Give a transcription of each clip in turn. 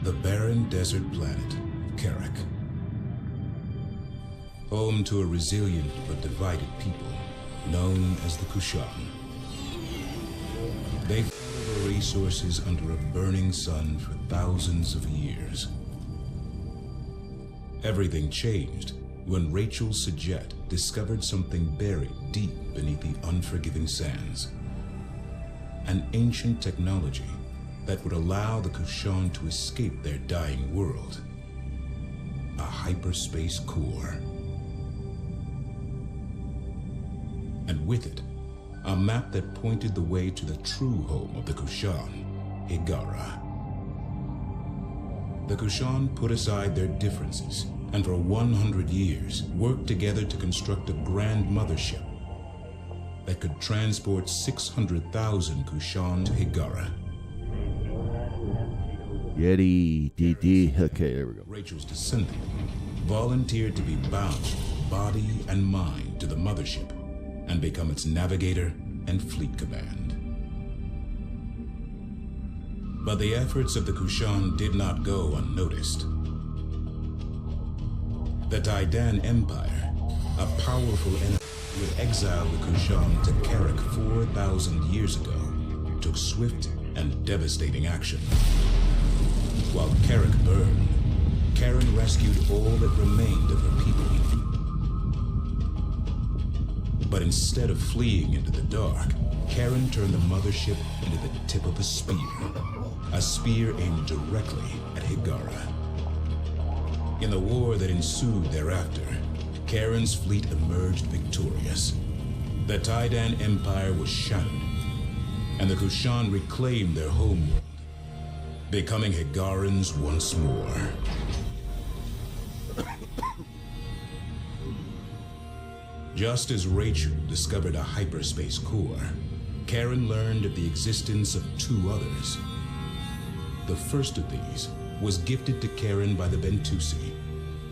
the barren desert planet, Karak. Home to a resilient but divided people known as the Kushan. They fought over resources under a burning sun for thousands of years. Everything changed when Rachel Sajet discovered something buried deep beneath the unforgiving sands. An ancient technology that would allow the Kushan to escape their dying world. A hyperspace core. And with it, a map that pointed the way to the true home of the Kushan, Hiigara. The Kushan put aside their differences and for 100 years worked together to construct a grand mothership that could transport 600,000 Kushan to Hiigara. Yeti, DD. Okay, there we go. Rachel's descendant volunteered to be bound, body and mind, to the mothership and become its navigator and fleet command. But the efforts of the Kushan did not go unnoticed. The Taidan Empire, a powerful enemy who had exiled the Kushan to Karak 4,000 years ago, took swift and devastating action. While Karak burned, Karen rescued all that remained of her people. But instead of fleeing into the dark, Karen turned the mothership into the tip of a spear aimed directly at Hiigara. In the war that ensued thereafter, Karen's fleet emerged victorious. The Taidan Empire was shattered, and the Kushan reclaimed their homeworld, becoming Hiigarans once more. Just as Rachel discovered a hyperspace core, Karen learned of the existence of two others. The first of these was gifted to Karen by the Bentusi,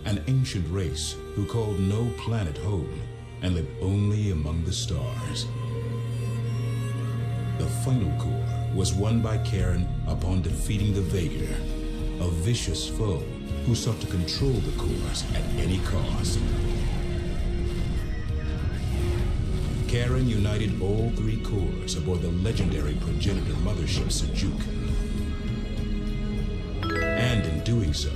an ancient race who called no planet home and lived only among the stars. The final core was won by Karen upon defeating the Vaegir, a vicious foe who sought to control the cores at any cost. Karen united all three cores aboard the legendary progenitor mothership Sejuk. And in doing so,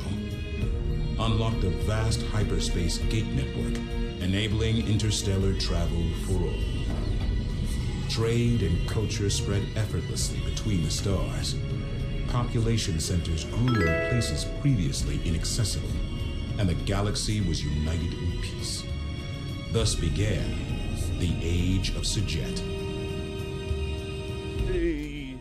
unlocked a vast hyperspace gate network, enabling interstellar travel for all. Trade and culture spread effortlessly between the stars. Population centers grew in places previously inaccessible, and the galaxy was united in peace. Thus began the Age of Sajet. Hey.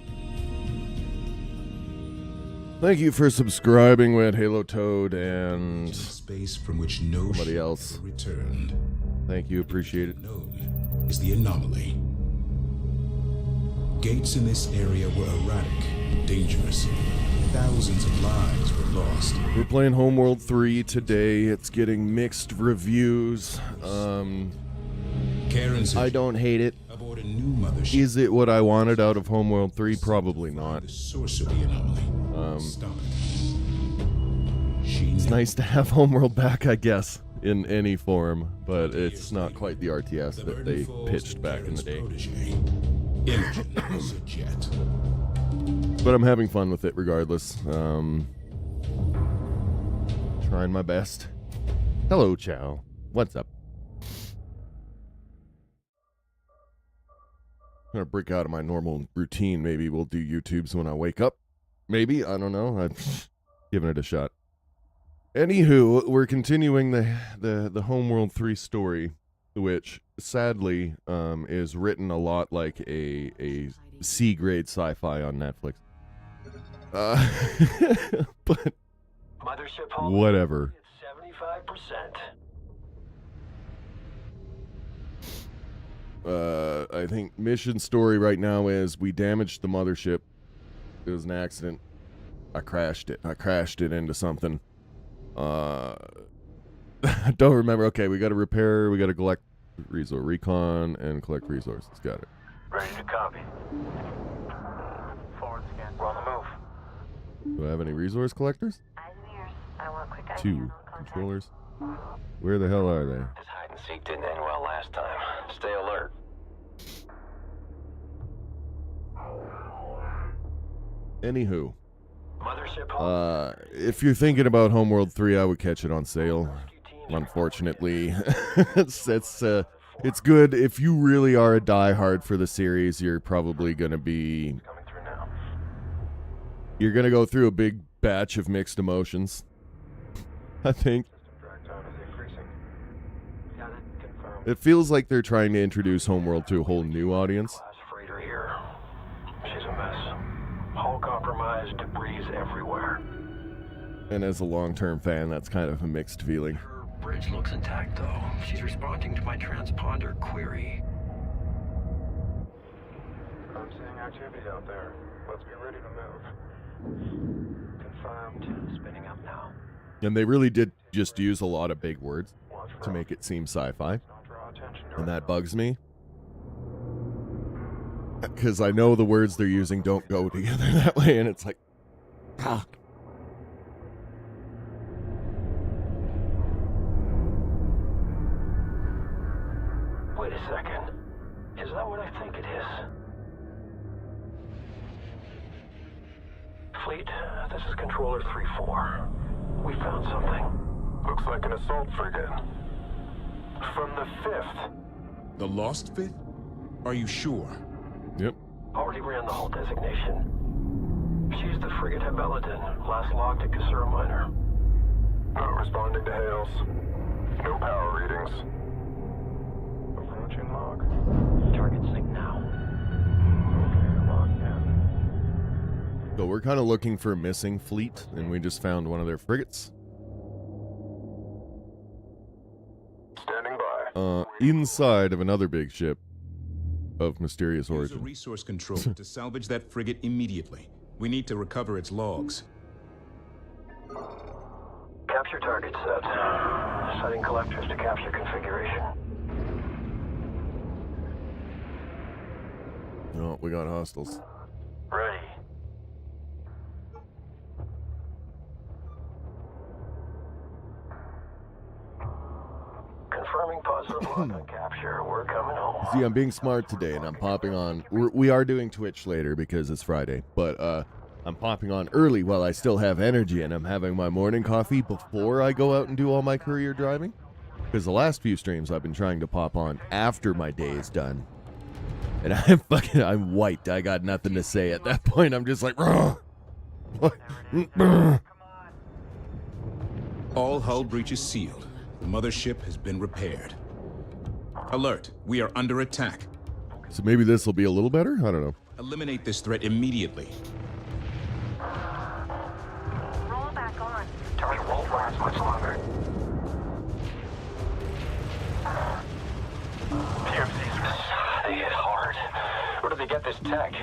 Thank you for subscribing with Halo Toad and Space from which no somebody else returned. Thank you, appreciate it. Known is the anomaly. Gates in this area were erratic, dangerous. Thousands of lives were lost. We're playing Homeworld 3 today. It's getting mixed reviews. I don't hate it. Aboard a new mothership. Is it what I wanted out of Homeworld 3? Probably not. The source of the anomaly. Stop it. It's nice to have Homeworld back, I guess, in any form, but it's not quite the RTS that they pitched back in the day. But I'm having fun with it regardless. Trying my best. Hello, Chow. What's up? I'm gonna break out of my normal routine. Maybe we'll do YouTubes when I wake up. Maybe, I don't know. I'm giving it a shot. Anywho, we're continuing the Homeworld 3 story, which sadly is written a lot like a C-grade sci-fi on Netflix. But whatever. 75%. I think mission story right now is we damaged the mothership. It was an accident. I crashed it into something. I don't remember. Okay, we got to repair. We got to collect resource recon and collect resources. Got it. Ready to copy. Forward scan. We're on the move. Do I have any resource collectors? Eyes and ears. I want a quick idea 2 on contact. controllers. Where the hell are they? This hide and seek didn't end well last time. Stay alert. Anywho, Mothership if you're thinking about Homeworld 3, I would catch it on sale. Unfortunately, it's good if you really are a diehard for the series. You're probably gonna be coming through now. you're gonna go through a big batch of mixed emotions. I think System drag time is increasing. Got it. Confirmed. it feels like they're trying to introduce Homeworld to a whole new audience. Class freighter here. She's a mess. Hull compromised, debris everywhere. And as a long-term fan, that's kind of a mixed feeling. Her bridge looks intact, though. She's responding to my transponder query. I'm seeing activity out there. Let's be ready to move. Confirmed. Spinning up now. And they really did just use a lot of big words Watch for to make it seem sci-fi. Don't draw attention to And her. that bugs me. Because I know the words they're using don't go together that way, and it's like, ah. Wait a second. Is that what I think it is? Fleet, this is Controller 3-4. We found something. Looks like an assault frigate. From the 5th. The Lost Fifth? Are you sure? Yep. Already ran the hull designation. She's the frigate Habeladin, last logged at Kasura Minor. Not responding to hails. No power readings. Approaching log. Target sync now. Okay, log in. So we're kind of looking for a missing fleet, and we just found one of their frigates. Standing by. Inside of another big ship of mysterious Use a origin. resource controller to salvage that frigate immediately. We need to recover its logs. Capture target set. Setting collectors to capture configuration. Oh, we got hostiles. Ready. Confirming positive lock on capture. We're coming home. See, I'm being smart today, and I'm popping on. We are doing Twitch later because it's Friday, but I'm popping on early while I still have energy, and I'm having my morning coffee before I go out and do all my courier driving. Because the last few streams I've been trying to pop on after my day is done, and I'm wiped. I got nothing to say at that point. I'm just like, "Rah!" All hull breaches sealed. The mothership has been repaired. Alert, we are under attack. So maybe this will be a little better. I don't know. Eliminate this threat immediately. Roll back on. Target won't last much longer. PMCs, they hit hard. Where do they get this tech?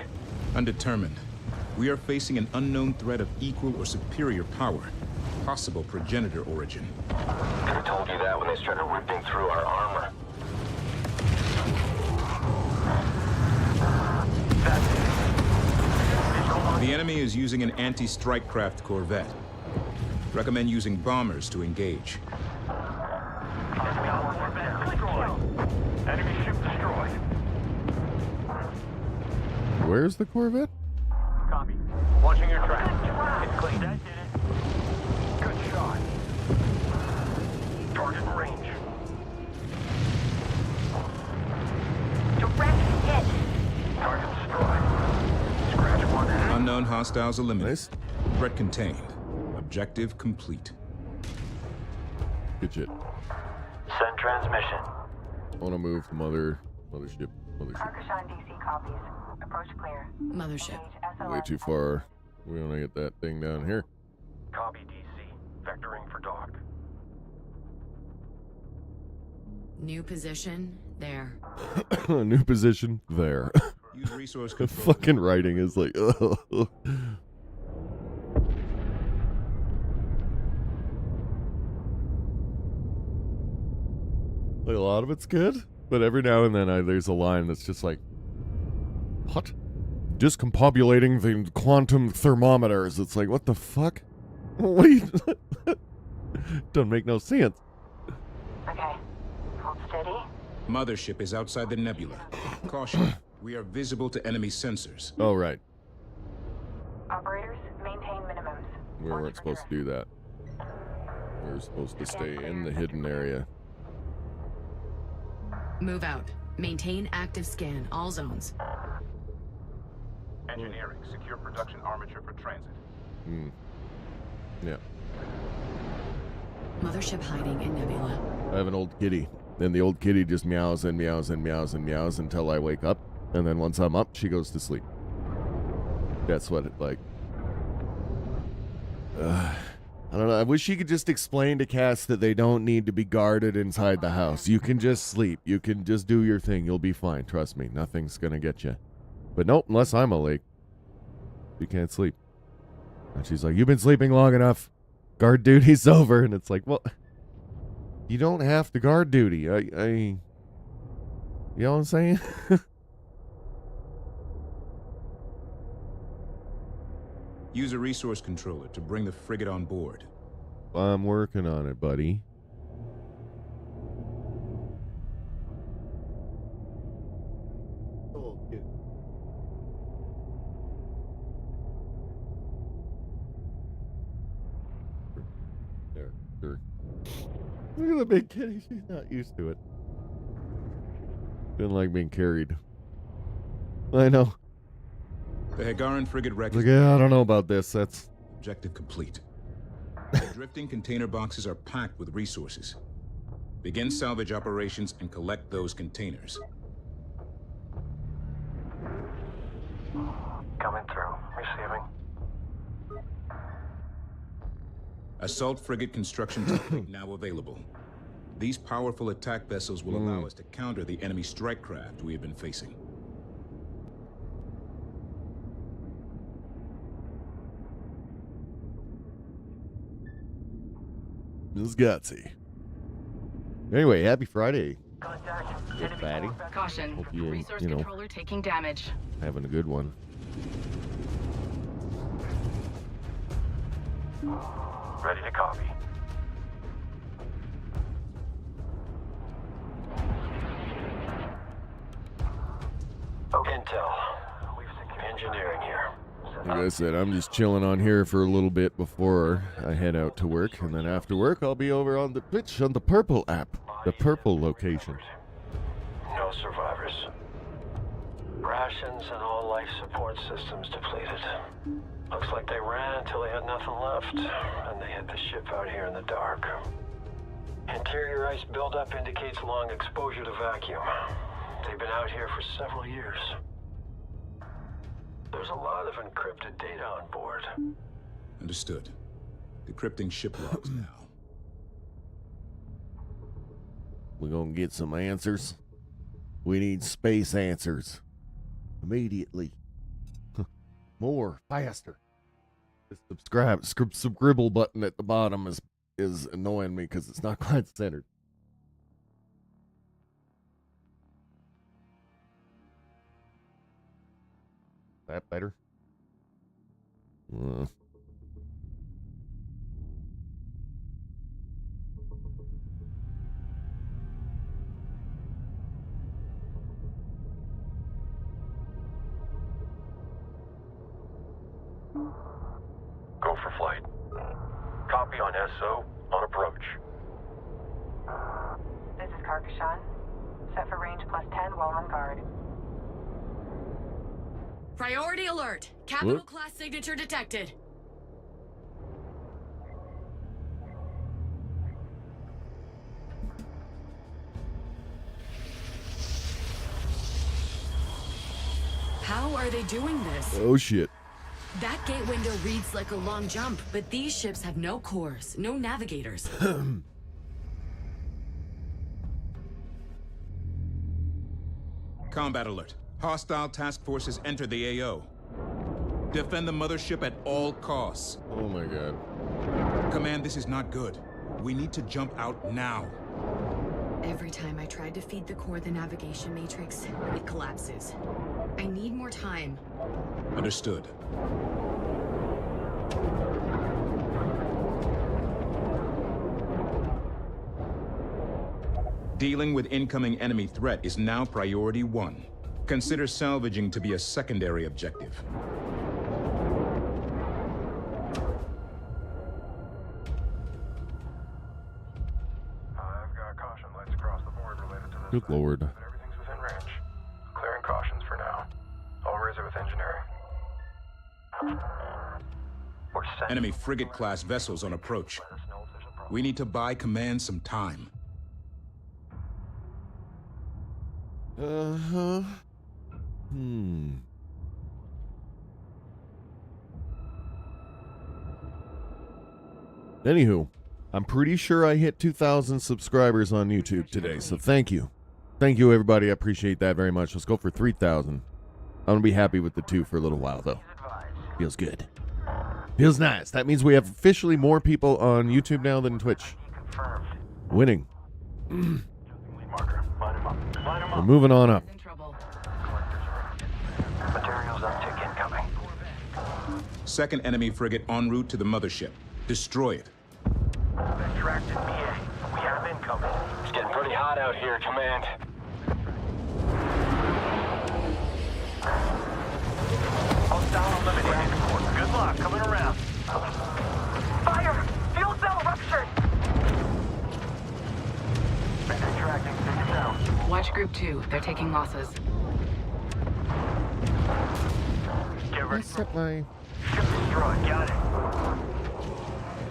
Undetermined. We are facing an unknown threat of equal or superior power. Possible progenitor origin. Could have told you that when they started ripping through our armor. The enemy is using an anti-strike craft corvette. Recommend using bombers to engage. Enemy ship destroyed. Where's the Corvette? Copy. Watching your track. It's clean. That did it. Good shot. Target in range. Direct hit. Target destroyed. Scratch one. Unknown hostiles eliminated. Nice. Threat contained. Objective complete. Good shit. Send transmission. I want to move the mothership. Karkashan DC copies. Approach clear. Mothership. Way too far. We want to get that thing down here. Copy DC. Vectoring for dock. New position there. New position there. Use resource The control. fucking writing is like, ugh. Like, a lot of it's good, but every now and then there's a line that's just like, what? discombobulating the quantum thermometers. It's like, what the fuck? What are you... Don't make no sense. Okay. Hold steady. Mothership is outside the nebula. Caution, we are visible to enemy sensors. Oh, right. Operators, maintain minimums. We weren't supposed to do that. We were supposed to stay in the hidden area. Move out. Maintain active scan, all zones. Engineering, secure production armature for transit. Yeah. Mothership hiding in nebula. I have an old kitty. And the old kitty just meows and meows and meows and meows until I wake up. And then once I'm up, she goes to sleep. That's what it like. I don't know. I wish you could just explain to cats that they don't need to be guarded inside the house. You can just sleep. You can just do your thing. You'll be fine. Trust me. Nothing's going to get you. But nope, unless I'm awake. You can't sleep. And she's like, you've been sleeping long enough. Guard duty's over. And it's like, well, you don't have to guard duty. You know what I'm saying? Use a resource controller to bring the frigate on board. I'm working on it, buddy. There, sure. Look at the big kitty. She's not used to it. Didn't like being carried. I know. The Hagaran frigate wreck Like, is yeah, I don't know about this. That's objective complete. The drifting container boxes are packed with resources. Begin salvage operations and collect those containers. Coming through. Receiving. Assault frigate construction technique now available. These powerful attack vessels will allow us to counter the enemy strike craft we have been facing. Ms. Gutsy. Anyway, happy Friday, Contact. good fatty. Caution. Hope you, Resource you know, controller taking damage. having a good one. Ready to copy. Intel. We've secured engineering here. Like I said, I'm just chilling on here for a little bit before I head out to work, and then after work, I'll be over on the Twitch on the Purple app, the Purple location. No survivors. Rations and all life support systems depleted. Looks like they ran until they had nothing left, and they hit the ship out here in the dark. Interior ice buildup indicates long exposure to vacuum. They've been out here for several years. There's a lot of encrypted data on board. Understood. Decrypting ship logs now. We're gonna get some answers. We need space answers. Immediately. More, faster. The scribble button at the bottom is annoying me because it's not quite centered. That better? Go for flight. Copy on SO, on approach. This is Carcashan. Set for range +10 while on guard. Priority alert. Capital What? class signature detected. How are they doing this? Oh shit. That gate window reads like a long jump, but these ships have no cores, no navigators. Combat alert. Hostile task forces enter the AO. Defend the mothership at all costs. Oh my god. Command, this is not good. We need to jump out now. Every time I tried to feed the core the navigation matrix, it collapses. I need more time. Understood. Dealing with incoming enemy threat is now priority 1. Consider salvaging to be a secondary objective. I've got caution lights across the board related to this. Good thing, lord. but everything's within range. Clearing cautions for now. I'll raise it with engineering. We're sending Enemy frigate-class vessels on approach. Let us know if there's a problem. We need to buy command some time. Uh-huh. Anywho, I'm pretty sure I hit 2,000 subscribers on YouTube today, so thank you. Thank you, everybody. I appreciate that very much. Let's go for 3,000. I'm going to be happy with the 2 for a little while, though. Feels good. Feels nice. That means we have officially more people on YouTube now than Twitch. Confirmed. Winning. Marker. Line him up. Line him We're up. moving on up. In trouble. Materials uptick incoming. Second enemy frigate en route to the mothership. Destroy it. Extracted PA. We have incoming. It's getting pretty hot out here, Command. Hostile eliminated. Good luck coming around. Fire! Fuel cell ruptured! Extracting. Take it down. Watch Group 2. They're taking losses. Get I ready. set my... Ship destroyed. Got it.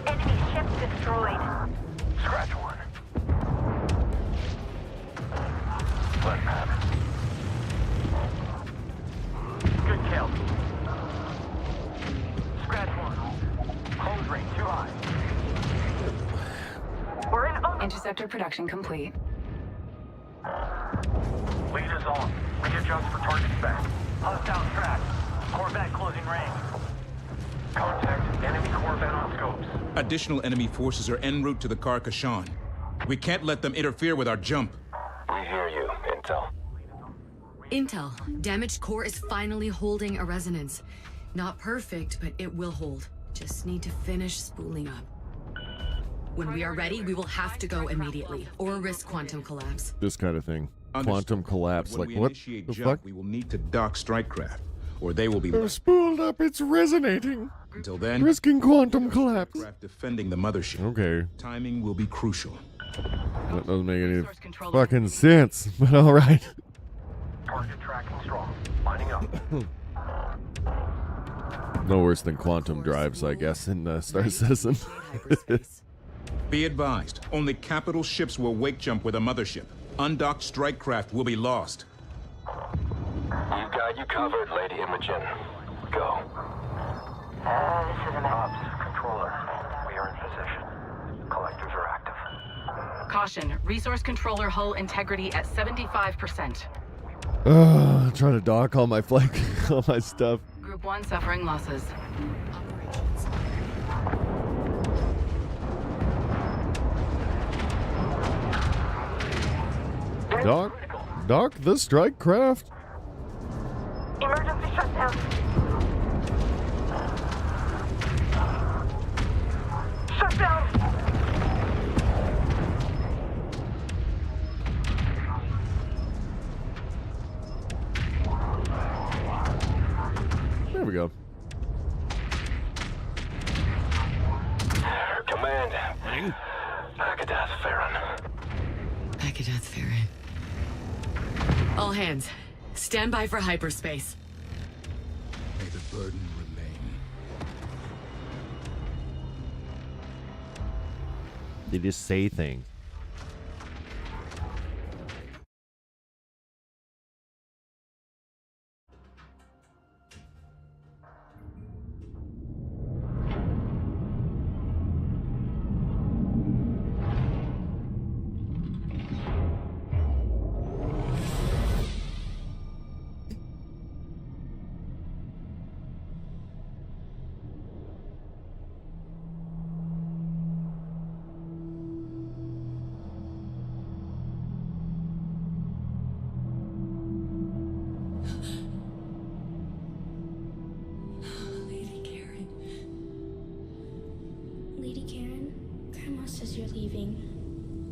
Enemy ship destroyed. Scratch one. Let him have it. Good kill. Scratch one. Close range too high. We're in on. Interceptor production complete. Lead is on. Readjust for target spec. Hostile track. Corvette closing range. Contact enemy Corvette on scopes. Additional enemy forces are en route to the Carcassonne. We can't let them interfere with our jump. We hear you, Intel. Intel. Damaged core is finally holding a resonance. Not perfect, but it will hold. Just need to finish spooling up. When we are ready, we will have to go immediately, or risk quantum collapse. This kind of thing. Understood. Quantum collapse. When Like, we what initiate the jump, fuck? we will need to dock strike craft, or they will be They're left. spooled up. It's resonating. Until then, Risking quantum collapse. craft defending the mothership. Okay. Timing will be crucial. That doesn't make any Resource controller. fucking sense, but alright. Target tracking strong. Lining up. No worse than quantum drives, I guess, in Star Citizen. Hyperspace. Be advised, only capital ships will wake jump with a mothership. Undocked strike craft will be lost. You've got you covered, Lady Imogen. Go. This is an Ops, controller. We are in position. Collectors are active. Caution, resource controller hull integrity at 75%. Trying to dock all my flight, all my stuff. Group 1 suffering losses. Dock the strike craft. emergency shutdown. Shutdown! There we go. Command. Agadath Farron. Akadath Farron. All hands, stand by for hyperspace. May the burden remain. They just say things. Lady Karen, Grandma says you're leaving.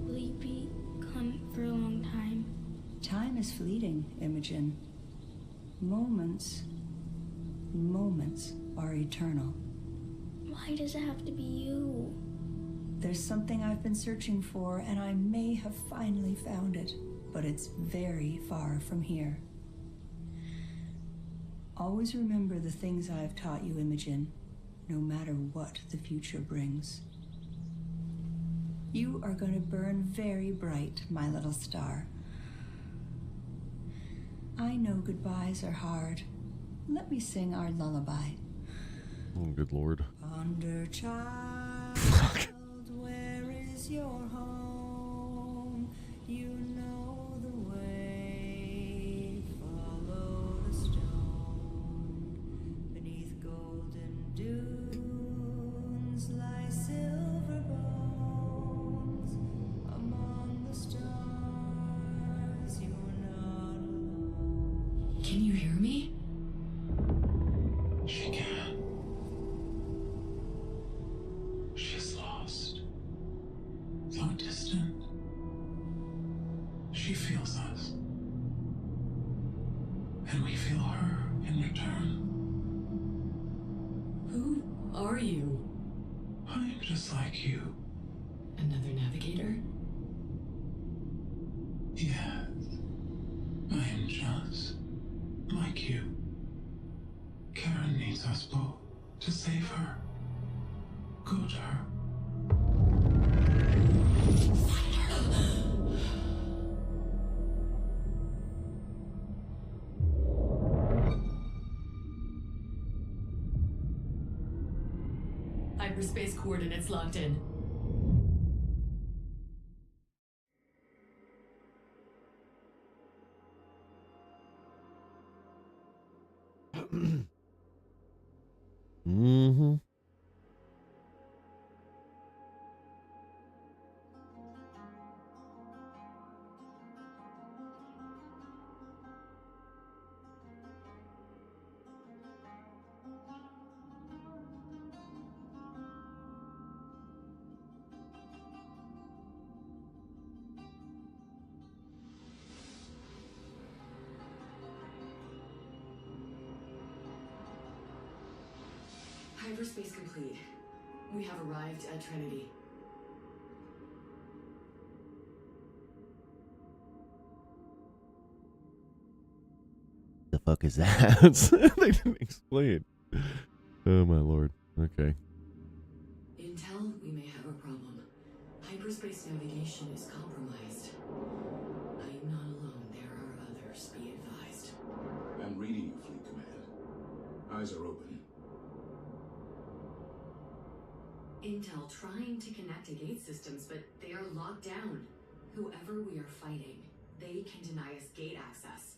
Will you be gone for a long time? Time is fleeting, Imogen. Moments are eternal. Why does it have to be you? There's something I've been searching for, and I may have finally found it, but it's very far from here. Always remember the things I've taught you, Imogen, no matter what the future brings. You are going to burn very bright, my little star. I know goodbyes are hard. Let me sing our lullaby. Oh, good lord. Ponder, child, where is your home? You know the way. Follow the stone. Beneath golden dunes lie silver bones. Among the stars, you're not alone. Can you hear me? She can. She's lost. So distant. She feels us. And we feel her in return. Who are you? I'm just like you. Another navigator? Yes. I am just like you. Karen needs us both to save her. Go to her. Hyperspace coordinates locked in. Mm-hmm. Hyperspace complete. We have arrived at Trinity. The fuck is that? They didn't explain. Oh my lord. Okay. Intel, we may have a problem. Hyperspace navigation is compromised. I am not alone. There are others. Be advised. I'm reading you, Fleet Command. Eyes are open. Intel trying to connect to gate systems, but they are locked down. Whoever we are fighting, they can deny us gate access.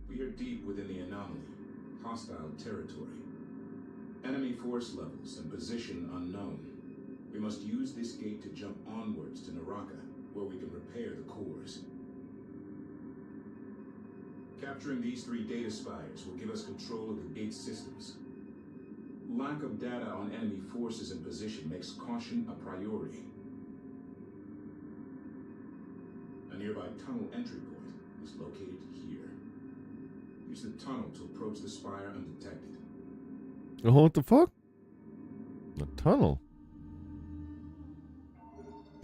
We are deep within the anomaly. Hostile territory. Enemy force levels and position unknown. We must use this gate to jump onwards to Naraka, where we can repair the cores. Capturing these 3 data spires will give us control of the gate systems. Lack of data on enemy forces and position makes caution a priority. A nearby tunnel entry point is located here. Use the tunnel to approach the spire undetected. Oh, what the fuck? The tunnel.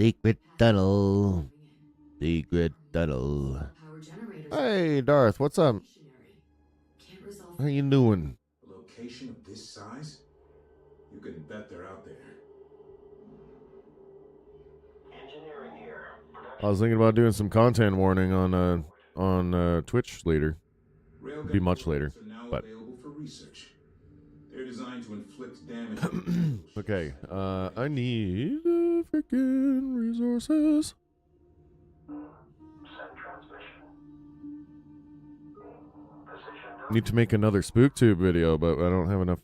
Secret tunnel. Secret tunnel. Power generators. Hey, Darth, what's up? Can't resolve. How you doing? A location of this size? You can bet they're out there. Engineering here. I was thinking about doing some content warning on Twitch later. Railgun Be much later, are now but- available for research. They're designed to inflict damage. Okay, I need freaking resources. Send transmission. Position. Need to make another SpookTube video, but I don't have enough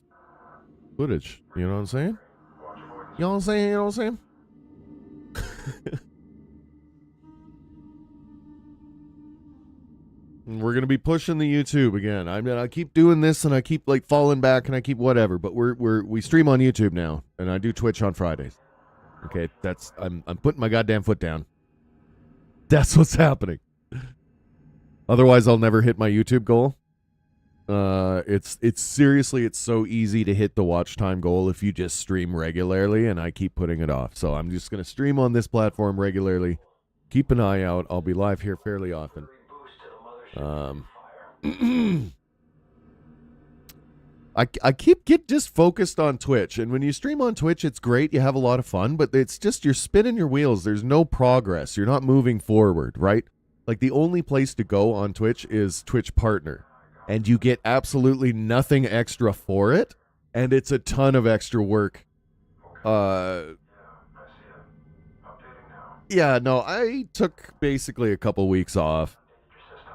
footage. You know what I'm saying? Watch for it. You know what I'm saying? You know what I'm saying? We're gonna be pushing the YouTube again. I mean, I keep doing this, and I keep like falling back, and I keep whatever. But we stream on YouTube now, and I do Twitch on Fridays. Okay, I'm putting my goddamn foot down. That's what's happening. Otherwise, I'll never hit my YouTube goal. It's seriously, it's so easy to hit the watch time goal if you just stream regularly, and I keep putting it off. So I'm just gonna stream on this platform regularly. Keep an eye out. I'll be live here fairly often. I get just focused on Twitch, and when you stream on Twitch, it's great. You have a lot of fun, but it's just you're spinning your wheels. There's no progress. You're not moving forward, right? Like the only place to go on Twitch is Twitch Partner, and you get absolutely nothing extra for it, and it's a ton of extra work. Yeah, no, I took basically a couple weeks off.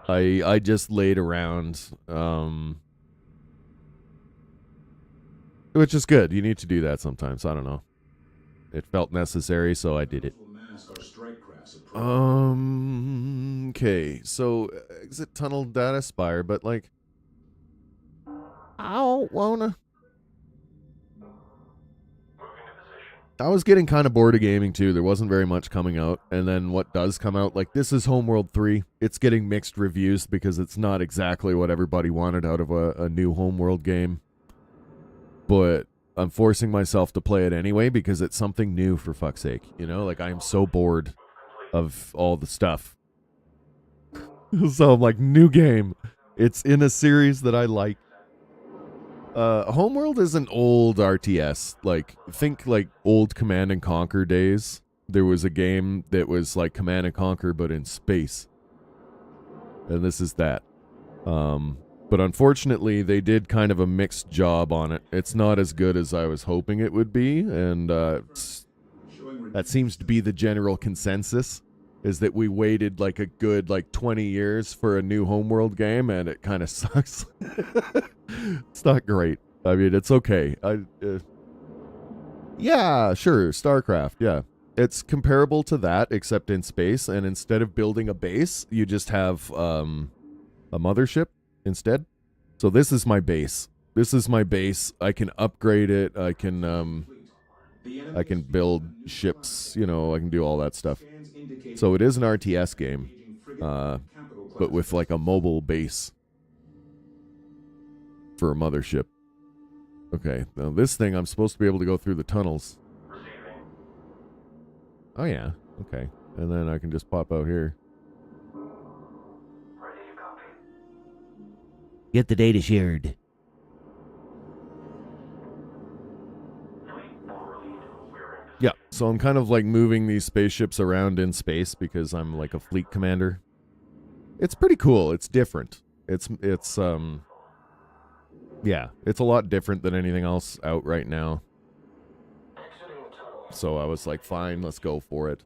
I just laid around, which is good. You need to do that sometimes. I don't know. It felt necessary, so I did it. Okay, so exit tunnel data spire, but like, I don't wanna. I was getting kind of bored of gaming too. There wasn't very much coming out. And then what does come out, like this is Homeworld 3. It's getting mixed reviews because it's not exactly what everybody wanted out of a new Homeworld game. But I'm forcing myself to play it anyway because it's something new, for fuck's sake. You know, like I am so bored of all the stuff. So I'm like, new game. It's in a series that I like. Homeworld is an old RTS. Like, think like old Command and Conquer days. There was a game that was like Command and Conquer, but in space. And this is that. But unfortunately, they did kind of a mixed job on it. It's not as good as I was hoping it would be, and that seems to be the general consensus, is that we waited like a good 20 years for a new Homeworld game, and it kind of sucks. It's not great. I mean, it's okay. Yeah, sure, StarCraft, yeah. It's comparable to that, except in space, and instead of building a base, you just have a mothership instead. So this is my base. This is my base. I can upgrade it. I can build ships, you know, I can do all that stuff. So it is an RTS game, but with like a mobile base for a mothership. Okay, now this thing, I'm supposed to be able to go through the tunnels. Oh yeah, okay. And then I can just pop out here. Get the data shared. Yeah, so I'm kind of like moving these spaceships around in space because I'm like a fleet commander. It's pretty cool. It's different. Yeah, it's a lot different than anything else out right now. So I was like, fine, let's go for it.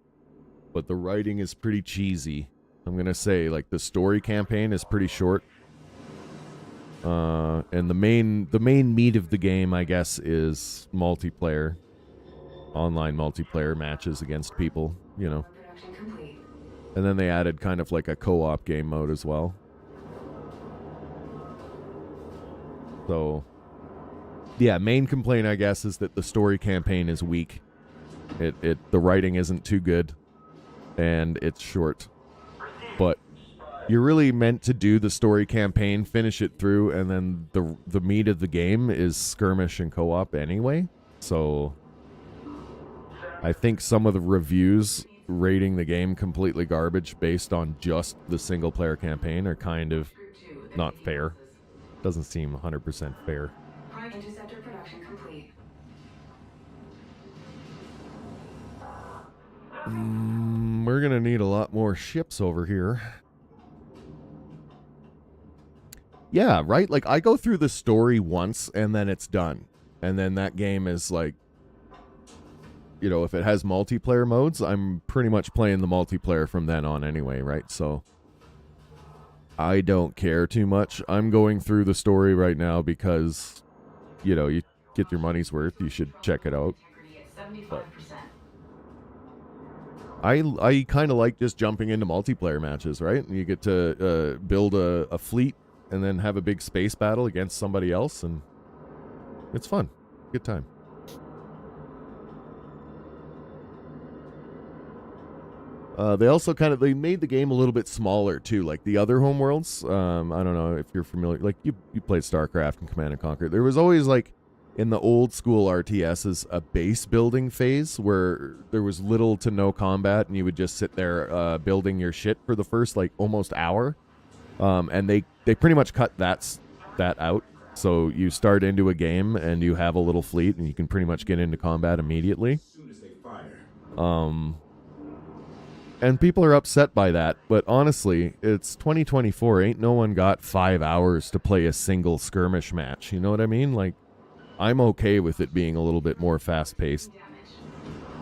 But the writing is pretty cheesy. I'm gonna say, like, the story campaign is pretty short. And the main meat of the game, I guess, is multiplayer. Online multiplayer matches against people, you know. And then they added kind of like a co-op game mode as well. So, yeah, main complaint, I guess, is that the story campaign is weak. The writing isn't too good, and it's short. But you're really meant to do the story campaign, finish it through, and then the meat of the game is skirmish and co-op anyway. So I think some of the reviews rating the game completely garbage based on just the single-player campaign are kind of not fair. Doesn't seem 100% fair. Prime interceptor production complete. We're gonna need a lot more ships over here. Yeah, right? Like, I go through the story once, and then it's done. And then that game is like, you know, if it has multiplayer modes, I'm pretty much playing the multiplayer from then on anyway, right? So I don't care too much. I'm going through the story right now because, you know, you get your money's worth. You should check it out. But I kind of like just jumping into multiplayer matches, right? And you get to build a fleet and then have a big space battle against somebody else, and it's fun. Good time. They also they made the game a little bit smaller too, like the other Homeworlds. I don't know if you're familiar, like you played StarCraft and Command and Conquer. There was always like in the old school RTSs a base building phase where there was little to no combat, and you would just sit there building your shit for the first like almost hour. And they pretty much cut that out. So you start into a game and you have a little fleet, and you can pretty much get into combat immediately. As soon as they fire. And people are upset by that, but honestly, it's 2024. Ain't no one got 5 hours to play a single skirmish match. You know what I mean? Like, I'm okay with it being a little bit more fast-paced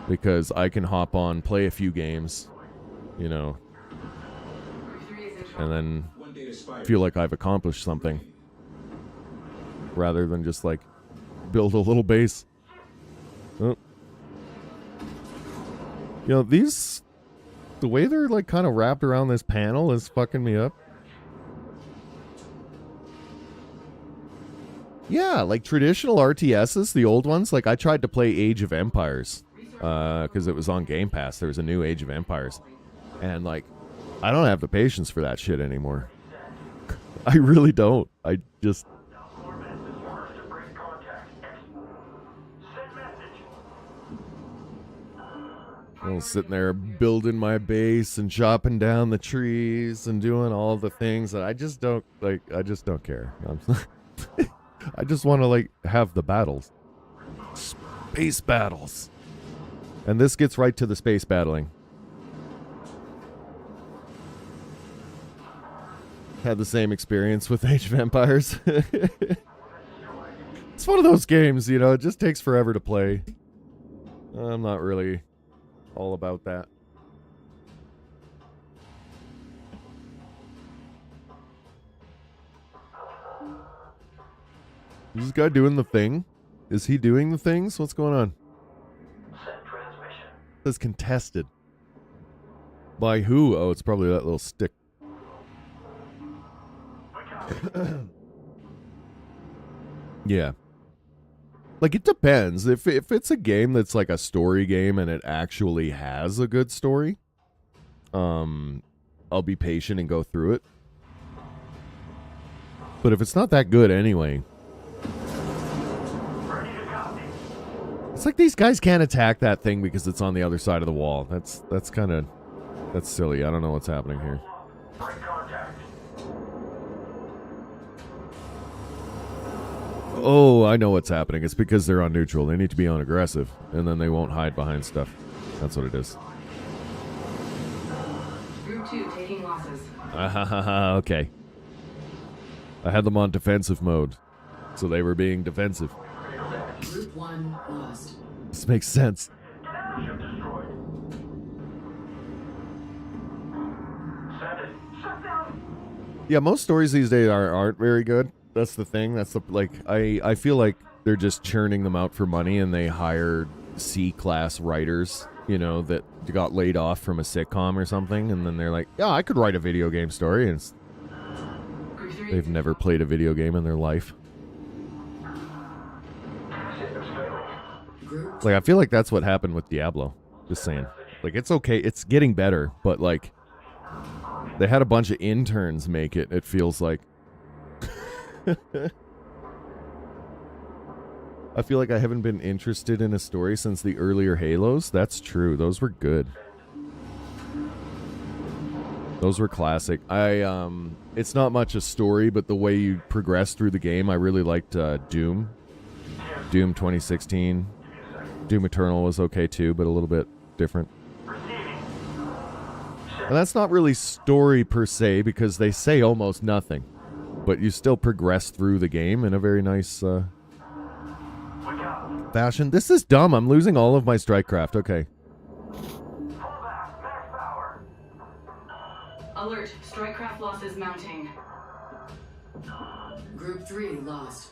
because I can hop on, play a few games, you know, and then feel like I've accomplished something rather than just, like, build a little base. Oh. You know, the way they're like kind of wrapped around this panel is fucking me up. Yeah, like traditional RTSs, the old ones, like I tried to play Age of Empires because it was on Game Pass. There was a new Age of Empires. And like, I don't have the patience for that shit anymore. I really don't. I just... I was sitting there building my base and chopping down the trees and doing all the things that I just don't like. I just don't care. I just want to like have the battles, space battles, and this gets right to the space battling. Had the same experience with Age of Empires. It's one of those games, you know. It just takes forever to play. I'm not really all about that. Is this guy doing the thing? Is he doing the things? What's going on? Send transmission. It says contested. By who? Oh, it's probably that little stick. Yeah. Like, it depends. If it's a game that's like a story game and it actually has a good story, I'll be patient and go through it. But if it's not that good anyway, it's like these guys can't attack that thing because it's on the other side of the wall. That's silly. I don't know what's happening here. Oh, I know what's happening. It's because they're on neutral. They need to be on aggressive, and then they won't hide behind stuff. That's what it is. Group 2 taking losses. Okay. I had them on defensive mode, so they were being defensive. Group 1 lost. This makes sense. Yeah, most stories these days aren't very good. That's the thing. That's the like. I feel like they're just churning them out for money, and they hire C-class writers, you know, that got laid off from a sitcom or something, and then they're like, "Yeah, I could write a video game story," and they've never played a video game in their life. Like, I feel like that's what happened with Diablo. Just saying. Like, it's okay. It's getting better, but like, they had a bunch of interns make it. It feels like. I feel like I haven't been interested in a story since the earlier Halos. That's true. Those were good. Those were classic. It's not much a story, but the way you progress through the game, I really liked Doom. Doom 2016. Doom Eternal was okay too, but a little bit different. And that's not really story per se, because they say almost nothing. But you still progress through the game in a very nice fashion. This is dumb. I'm losing all of my strikecraft. Okay. Alert. Strikecraft losses mounting. Group 3 lost.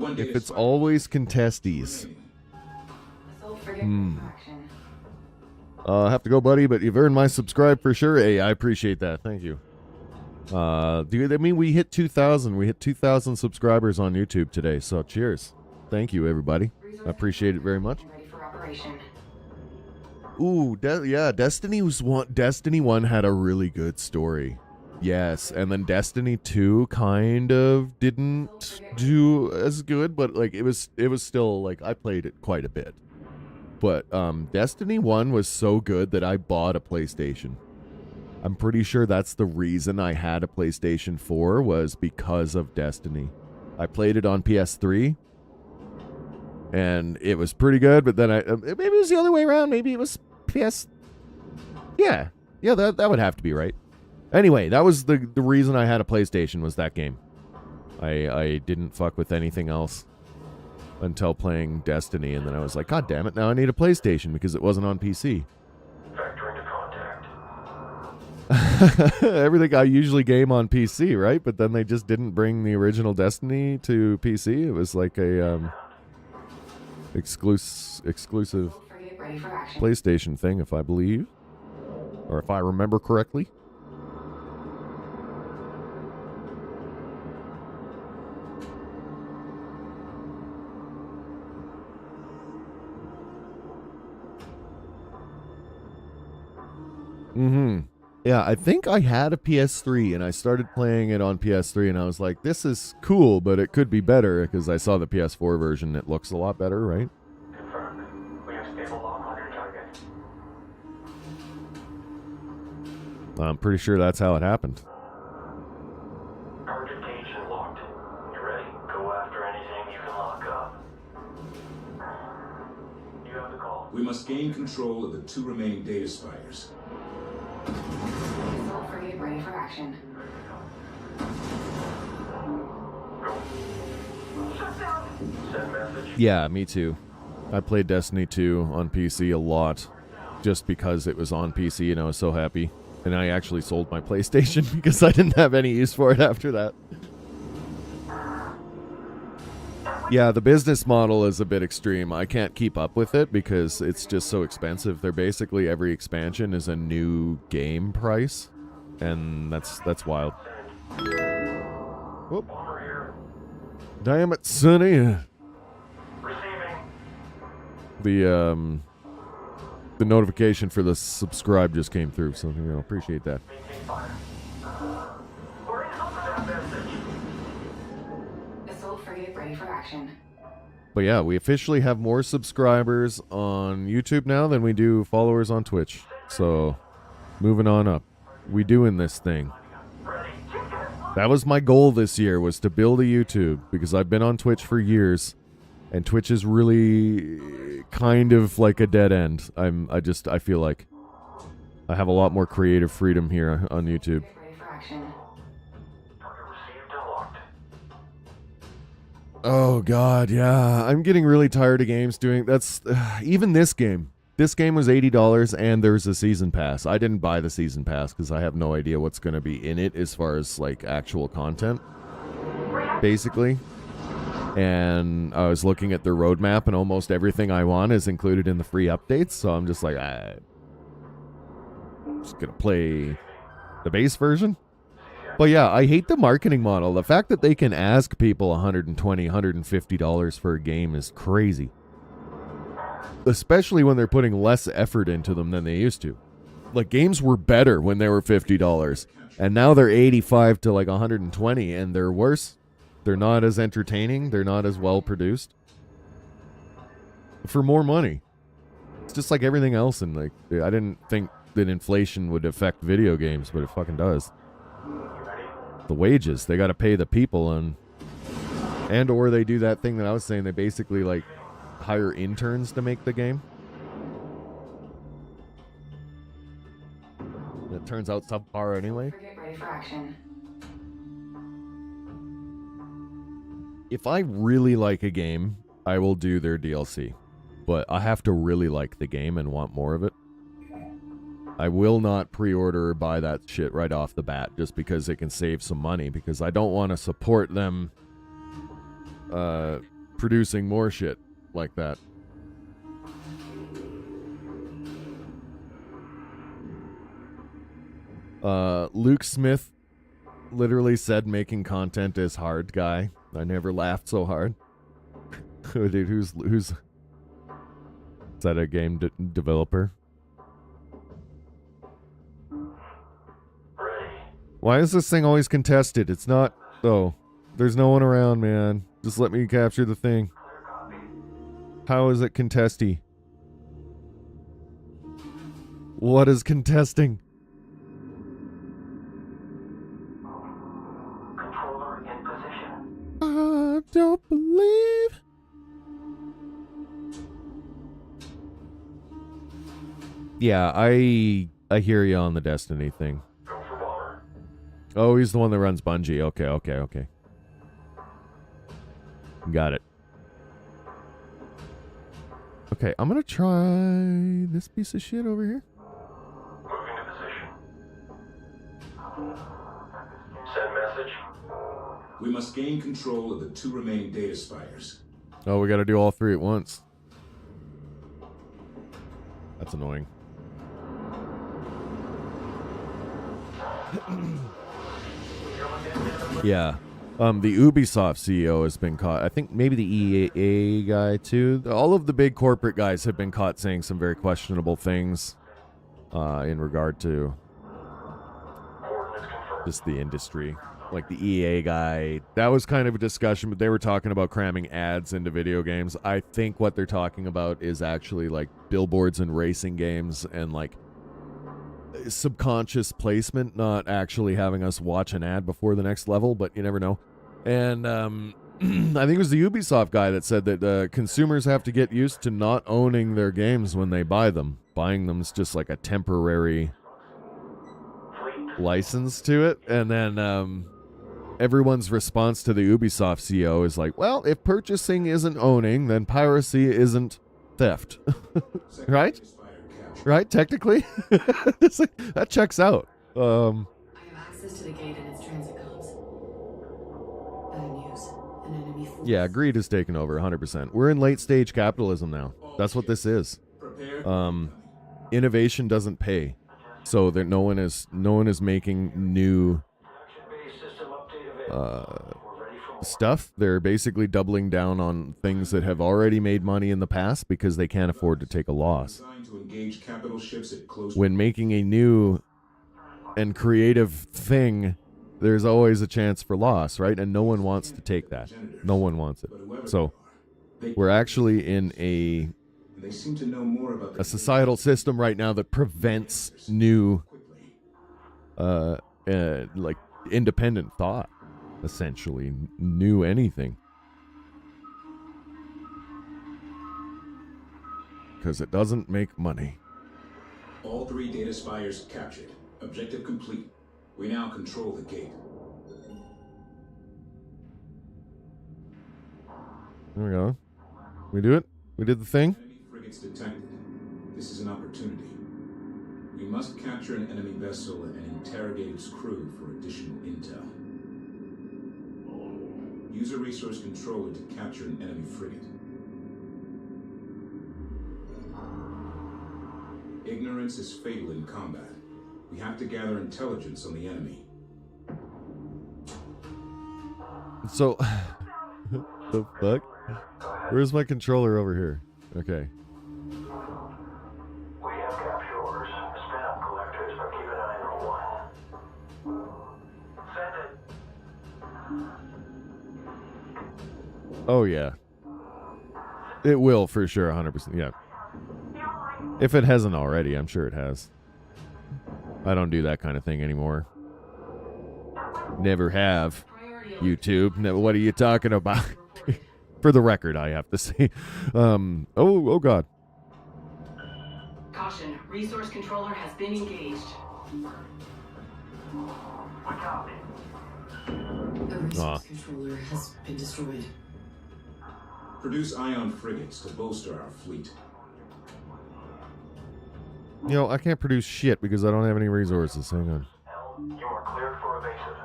If it's always contesties. I have to go, buddy, but you've earned my subscribe for sure. Hey, I appreciate that. Thank you. Dude, I mean, we hit 2,000. We hit 2,000 subscribers on YouTube today, so cheers. Thank you, everybody. I appreciate it very much. Ooh, yeah, Destiny 1 had a really good story. Yes, and then Destiny 2 kind of didn't do as good, but like it was still like I played it quite a bit. But Destiny 1 was so good that I bought a PlayStation. I'm pretty sure that's the reason I had a PlayStation 4 was because of Destiny. I played it on PS3 and it was pretty good, but then maybe it was the other way around. Maybe it was PS. Yeah, that would have to be right. Anyway, that was the reason I had a PlayStation was that game. I didn't fuck with anything else until playing Destiny, and then I was like, God damn it, now I need a PlayStation because it wasn't on PC. Factoring to contact. Everything I usually game on PC, right? But then they just didn't bring the original Destiny to PC. It was like a exclusive PlayStation thing, if I believe. Or if I remember correctly. Yeah, I think I had a PS3 and I started playing it on PS3 and I was like, this is cool, but it could be better because I saw the PS4 version. It looks a lot better, right? Confirmed. We have stable lock on your target. I'm pretty sure that's how it happened. Target caged and locked. You ready? Go after anything you can lock up. You have the call. We must gain control of the 2 remaining data spires. Assault frigate ready for action. Send message. Yeah, me too. I played Destiny 2 on PC a lot just because it was on PC and I was so happy. And I actually sold my PlayStation because I didn't have any use for it after that. Yeah, the business model is a bit extreme. I can't keep up with it because it's just so expensive. They're basically every expansion is a new game price, and that's wild. Whoop. Damn it, Sonny. The notification for the subscribe just came through, so appreciate that. Assault frigate ready for action. But yeah, we officially have more subscribers on YouTube now than we do followers on Twitch. So, moving on up. We doing this thing. That was my goal this year, was to build a YouTube, because I've been on Twitch for years, and Twitch is really kind of like a dead end. I feel like I have a lot more creative freedom here on YouTube. Ready for action. Oh god, yeah. I'm getting really tired of games doing that's even this game. This game was $80 and there's a season pass. I didn't buy the season pass because I have no idea what's going to be in it as far as like actual content, basically. And I was looking at their roadmap and almost everything I want is included in the free updates. So I'm just like, I'm just going to play the base version. But yeah, I hate the marketing model. The fact that they can ask people $120, $150 for a game is crazy. Especially when they're putting less effort into them than they used to. Like, games were better when they were $50. And now they're $85 to like $120, and they're worse. They're not as entertaining. They're not as well produced. For more money. It's just like everything else. And like, I didn't think that inflation would affect video games, but it fucking does. The wages, they got to pay the people, and or they do that thing that I was saying. They basically like hire interns to make the game. It turns out subpar anyway. Ready for action. If I really like a game, I will do their DLC, but I have to really like the game and want more of it. I will not pre-order or buy that shit right off the bat just because it can save some money, because I don't want to support them producing more shit like that. Luke Smith literally said making content is hard, guy. I never laughed so hard. Dude, who's is that a game developer? Why is this thing always contested? It's not, though. There's no one around, man. Just let me capture the thing. How is it contesty? What is contesting? Controller in position. I don't believe. Yeah, I hear you on the Destiny thing. Go for bomber. Oh, he's the one that runs Bungie. Okay. Got it. Okay, I'm gonna try this piece of shit over here. Moving to position. Send message. We must gain control of the 2 remaining data spires. Oh, we gotta do all 3 at once. That's annoying. Yeah. The Ubisoft CEO has been caught. I think maybe the EA guy too. All of the big corporate guys have been caught saying some very questionable things in regard to just the industry. Like the EA guy, that was kind of a discussion, but they were talking about cramming ads into video games. I think what they're talking about is actually like billboards and racing games and like subconscious placement, not actually having us watch an ad before the next level, but you never know. And I think it was the Ubisoft guy that said that consumers have to get used to not owning their games when they buy them. Buying them is just like a temporary license to it. And then everyone's response to the Ubisoft CEO is like, well, if purchasing isn't owning, then piracy isn't theft. Right? Right, technically? That checks out. I have access to the gate and its transit comms. Bad news. An enemy force. Yeah, greed is taken over 100%. We're in late stage capitalism now. That's what this is. Innovation doesn't pay. So that no one is making new stuff. They're basically doubling down on things that have already made money in the past because they can't afford to take a loss. When making a new and creative thing, there's always a chance for loss, right? And no one wants to take that. No one wants it. So we're actually in a societal system right now that prevents new like independent thought, essentially, new anything. Because it doesn't make money. All 3 data spires captured. Objective complete. We now control the gate. There we go. We do it? We did the thing? Enemy frigates detected. This is an opportunity. We must capture an enemy vessel and interrogate its crew for additional intel. Use a resource controller to capture an enemy frigate. Ignorance is fatal in combat. We have to gather intelligence on the enemy. So, the fuck? Where's my controller over here? Okay. We have capture orders. Spin up collectors, but keep an eye on one. Send it. Oh, yeah. It will for sure, 100%. Yeah. If it hasn't already, I'm sure it has. I don't do that kind of thing anymore. Never have. YouTube. No, what are you talking about? For the record, I have to say. Oh God. Caution, resource controller has been engaged. We copy. A resource controller has been destroyed. Produce ion frigates to bolster our fleet. You know, I can't produce shit because I don't have any resources. Hang on. You are cleared for evasive.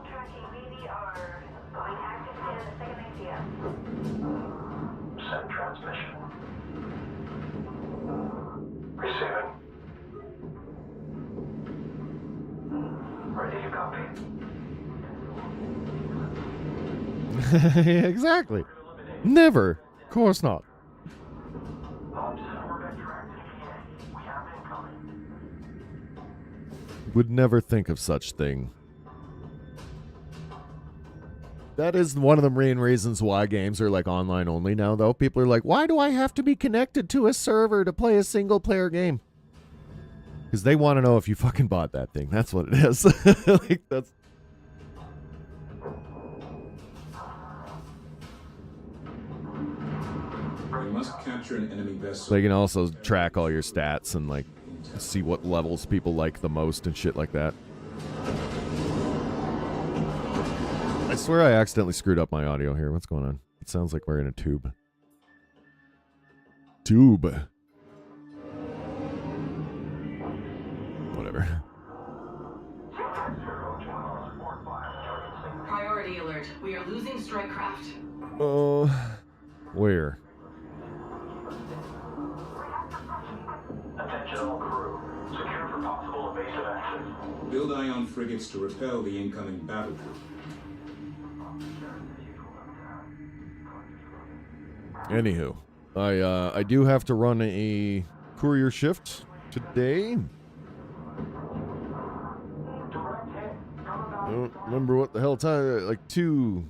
Tracking VDR Going active scan the second idea. Send transmission. Receiving. Ready to copy. Exactly. Never. Of course not. Would never think of such thing. That is one of the main reasons why games are like online only now, though. People are like, why do I have to be connected to a server to play a single player game? Because they want to know if you fucking bought that thing. That's what it is. Like, that's... You must capture an enemy vessel. They can also track all your stats and like see what levels people like the most and shit like that. I swear I accidentally screwed up my audio here. What's going on? It sounds like we're in a tube. Whatever. Priority alert. We are losing strike craft. Where? Attention all crew. Secure for possible evasive action. Build ion frigates to repel the incoming battle group. Anywho, I do have to run a courier shift today. I don't remember what the hell time, like 2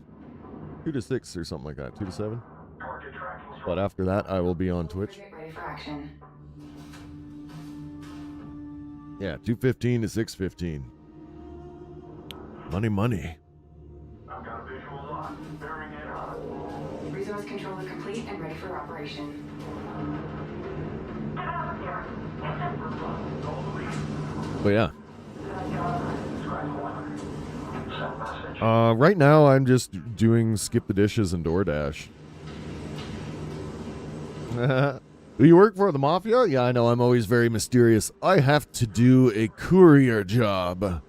to 6 or something like that, 2 to 7. But after that, I will be on Twitch. Ready for action. Yeah, 2:15 to 6:15. Money. I've got a visual lock. Bearing in. Resource controller complete and ready for operation. Get out of here. But yeah. Send message. Right now, I'm just doing skip the dishes and DoorDash. You work for the Mafia? Yeah, I know. I'm always very mysterious. I have to do a courier job.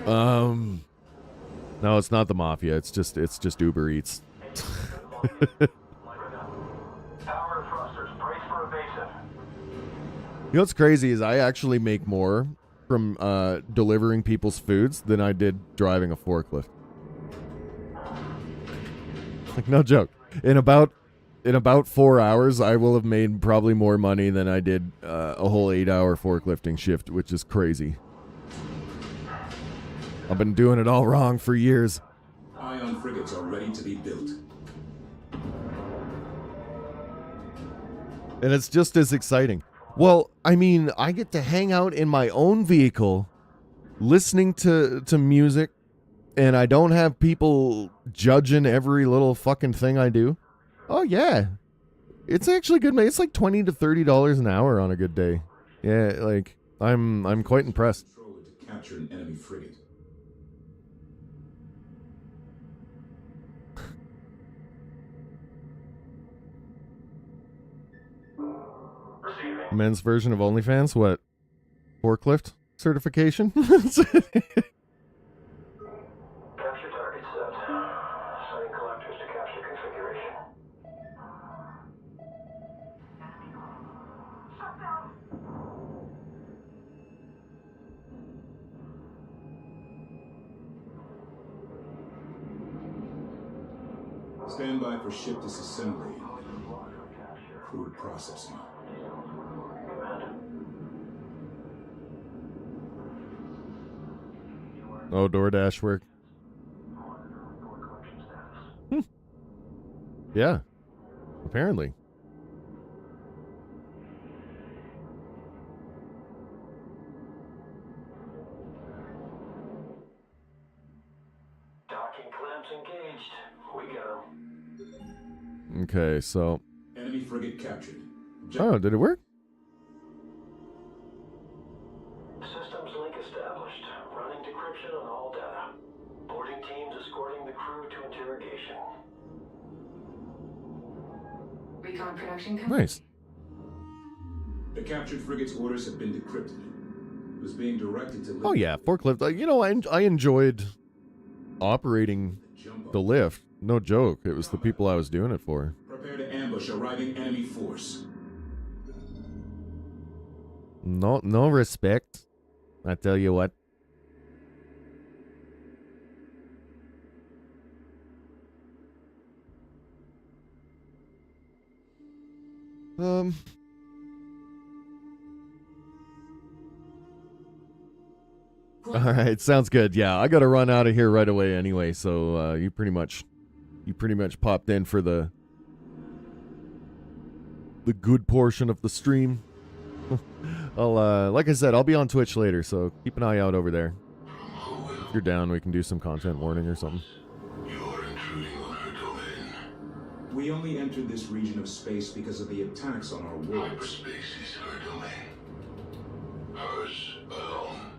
No, it's not the Mafia. It's just Uber Eats. Power thrusters. Brace for evasive. You know what's crazy is I actually make more from delivering people's foods than I did driving a forklift. Like, no joke. In about 4 hours, I will have made probably more money than I did a whole 8-hour forklifting shift, which is crazy. I've been doing it all wrong for years. Ion frigates are ready to be built. And it's just as exciting. Well, I mean, I get to hang out in my own vehicle, listening to music, and I don't have people judging every little fucking thing I do. Oh, yeah. It's actually good. It's like $20 to $30 an hour on a good day. Yeah, like, I'm quite impressed. Controller to capture an enemy frigate. Receiving. Men's version of OnlyFans? What? Forklift certification? Capture target set. Setting collectors to capture configuration. Stand by for ship disassembly. Crude processing. Oh, DoorDash work. Yeah. Apparently. Docking clamps engaged. We go. Okay, so... Enemy frigate captured. Oh, did it work? Systems link established. Running decryption on all data. Boarding teams escorting the crew to interrogation. Recon production complete. Nice. The captured frigate's orders have been decrypted. It was being directed to... Oh yeah, forklift. You know, I enjoyed operating the lift. No joke. It was the people I was doing it for. Prepare to ambush arriving enemy force. No respect. I tell you what. All right, sounds good. Yeah, I got to run out of here right away anyway. So you pretty much popped in for the good portion of the stream. I'll like I said, I'll be on Twitch later, so keep an eye out over there. If you're down, we can do some content warning or something. You're intruding on her domain. We only entered this region of space because of the attacks on our worlds. Hyperspace is her domain. Hers alone.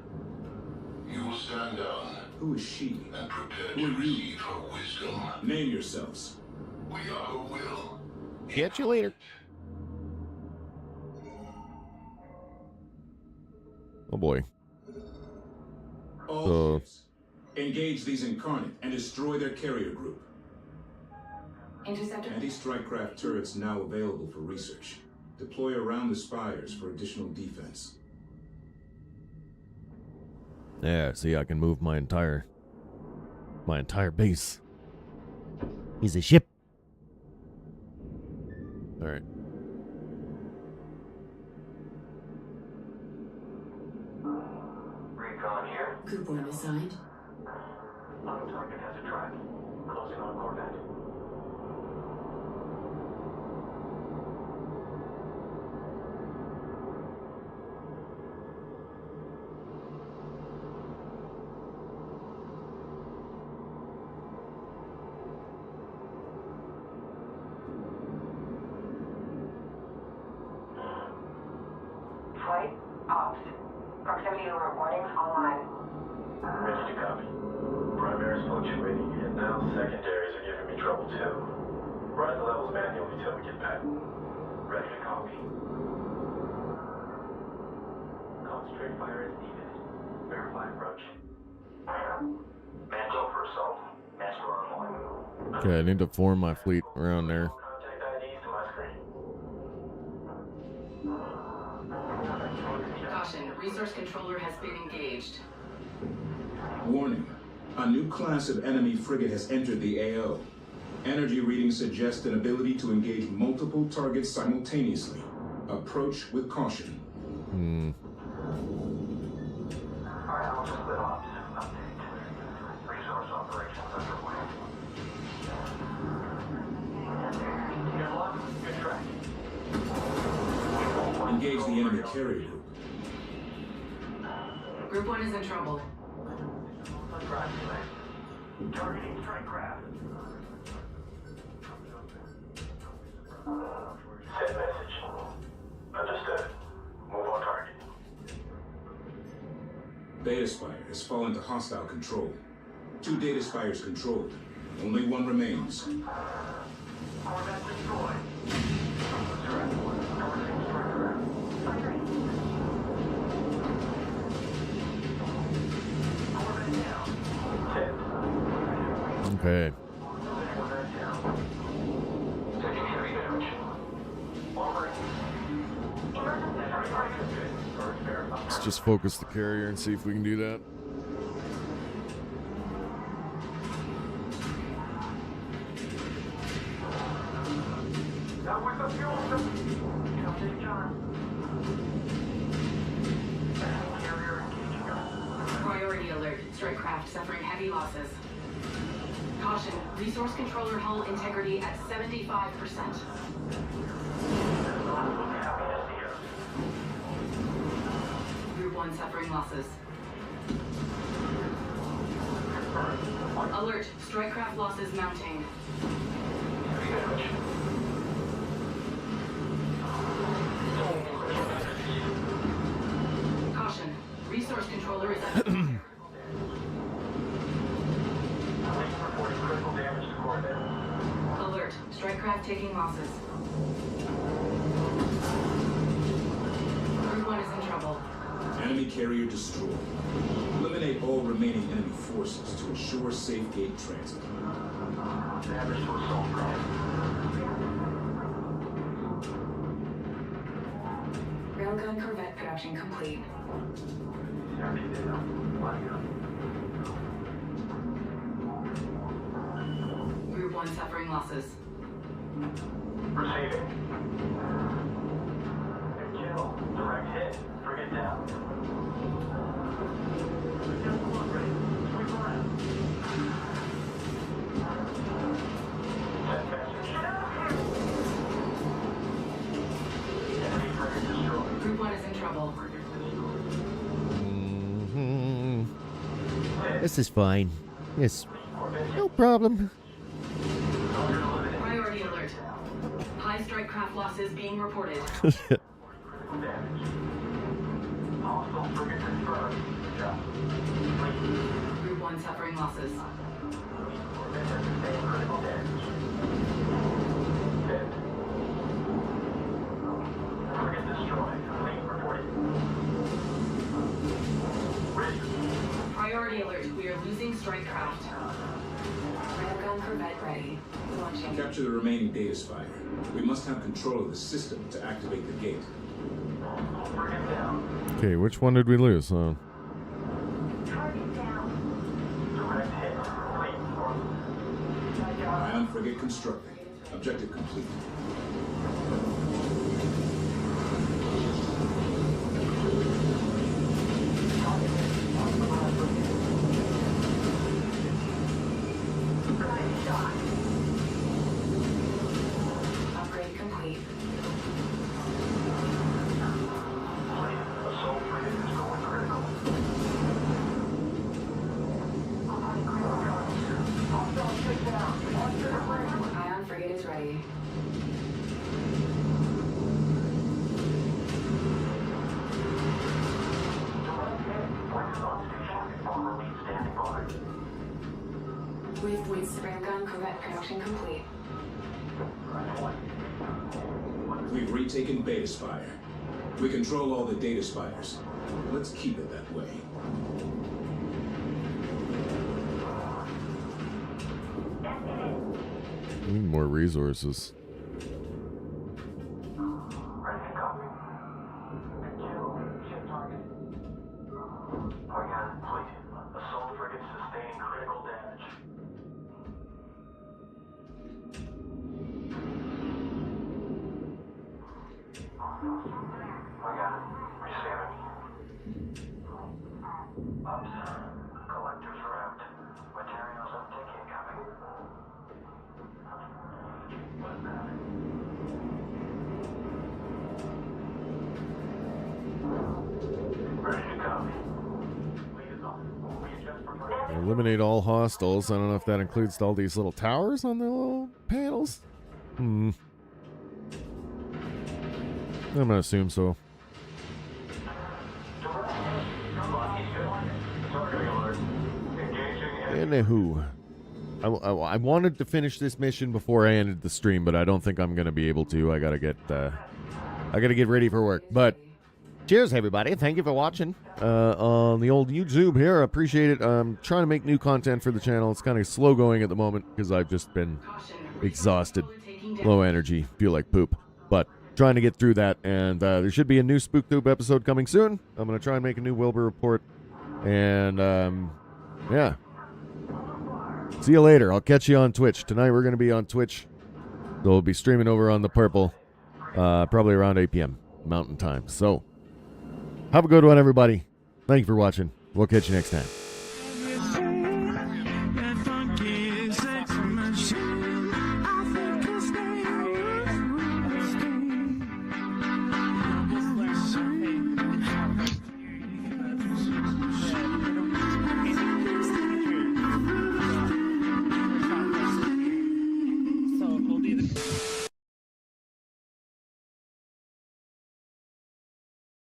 You will stand down. Who is she? And prepare Who to are you? receive her wisdom. Name yourselves. We are her will. Catch you later. Oh boy. All ships, engage these incarnate and destroy their carrier group. Interceptor. Anti-strike craft turrets now available for research. Deploy around the spires for additional defense. Yeah, see, I can move my entire base. He's a ship. All right. Recon here. Group 1 assigned. Auto target has a track. Closing on Corvette. Flight ops. Proximity alert warnings online. Ready to copy. Primaries fluctuating, and now secondaries are giving me trouble too. Rise the levels manually till we get back. Ready to copy. Concentrate fire as needed. Verify approach. Mantle for assault. Master on one. Okay, I need to form my fleet around there. Contact IDs to my screen. Caution, resource controller has been engaged. Warning. A new class of enemy frigate has entered the AO. Energy readings suggest an ability to engage multiple targets simultaneously. Approach with caution. Alright, I'll split ops. Update. Resource operations underway. Good luck. Good track. Engage the enemy carrier group. Group 1 is in trouble. Targeting strike craft. Send message. Understood. Move on target. Data Spire has fallen to hostile control. 2 data spires controlled. Only 1 remains. Corvette destroyed. Direct one. Targeting strike craft. Firing. Corvette down. 10. Okay. Corvette down. Taking heavy damage. Offering. Let's just focus the carrier and see if we can do that. Not with the fuel. Captain John. Carrier engaging us. Priority alert. Strike craft suffering heavy losses. Caution, resource controller hull integrity at 75%. Group 1 suffering losses. Alert, strike craft losses mounting. Caution, resource controller is at Reporting critical damage to Corvette. alert, strike craft taking losses. Group 1 is in trouble. Enemy carrier destroyed. Eliminate all remaining remaining enemy forces to ensure safe gate transit. Damage to assault craft. Railgun corvette production complete. Group 1 suffering losses. Receiving. Kill. Direct hit. Frigate down. Sweep around. Send message. Enemy frigate destroyed. Group 1 is in trouble. This is fine. Yes. No problem. Priority alert. High strike craft losses being reported. Damage. Hostile frigate confirmed. Group 1 suffering losses. Sustained critical damage. Dead. Frigate destroyed. Fleet reported. Ready. Priority alert. We are losing strike craft. Railgun corvette ready. Launching. Capture the remaining data spire. We must have control of the system to activate the gate. Frigate down. Okay, which one did we lose? Target down. Direct hit. Fleet force. Ion frigate constructed. Objective complete. Upgrade complete. Assault frigate is going critical. Ion frigate is ready. Waypoints railgun corvette production complete. We've retaken Beta Spire. We control all the data spires. Let's keep it that way. We need more resources. Ready to copy. Kill. Ship target. Organ completed. Assault frigate sustaining critical damage. Organ receiving. Ops. Collectors wrapped. Materials uptake incoming. Ready to copy. Eliminate all hostiles. I don't know if that includes all these little towers on the little panels. I'm gonna assume so. Anywho, I wanted to finish this mission before I ended the stream, but I don't think I'm gonna be able to. I gotta get ready for work. But cheers, everybody! Thank you for watching on the old YouTube here. I appreciate it. I'm trying to make new content for the channel. It's kind of slow going at the moment because I've just been exhausted, low energy, feel like poop. But trying to get through that, and there should be a new SpookTube episode coming soon. I'm gonna try and make a new Wilbur report, and yeah. See you later. I'll catch you on Twitch. Tonight we're going to be on Twitch. They'll be streaming over on the Purple, probably around 8 p.m. Mountain Time. So, have a good one, everybody. Thank you for watching. We'll catch you next time.